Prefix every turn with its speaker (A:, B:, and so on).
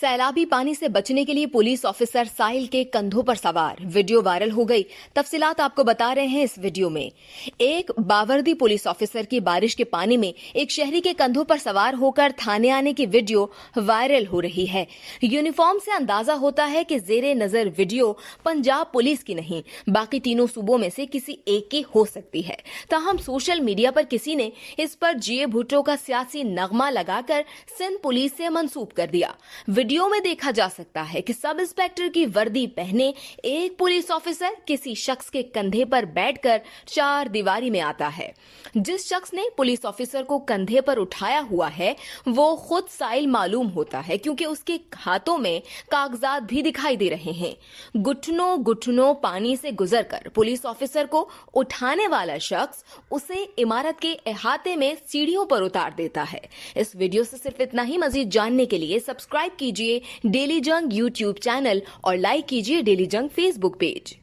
A: सैलाबी पानी से बचने के लिए पुलिस ऑफिसर साहिल के कंधों पर सवार, वीडियो वायरल हो गई। तफसीलात आपको बता रहे हैं इस वीडियो में। एक बावर्दी पुलिस ऑफिसर की बारिश के पानी में एक शहरी के कंधों पर सवार होकर थाने आने की वीडियो वायरल हो रही है। यूनिफॉर्म से अंदाजा होता है कि जेरे नजर वीडियो पंजाब पुलिस की नहीं, बाकी तीनों सूबों में से किसी एक की हो सकती है। ताहम सोशल मीडिया पर किसी ने इस पर जीए भुट्टो का सियासी नगमा लगाकर सिंध पुलिस से मंसूब कर दिया। वीडियो में देखा जा सकता है कि सब इंस्पेक्टर की वर्दी पहने एक पुलिस ऑफिसर किसी शख्स के कंधे पर बैठकर चार दीवारी में आता है। जिस शख्स ने पुलिस ऑफिसर को कंधे पर उठाया हुआ है वो खुद साहिल मालूम होता है, क्योंकि उसके हाथों में कागजात भी दिखाई दे रहे हैं। घुटनों घुटनों पानी से गुजरकर पुलिस ऑफिसर को उठाने वाला शख्स उसे इमारत के अहाते में सीढ़ियों पर उतार देता है। इस वीडियो से सिर्फ इतना ही। मजीद जानने के लिए सब्सक्राइब कीजिए डेली जंग यूट्यूब चैनल और लाइक कीजिए डेली जंग फेसबुक पेज।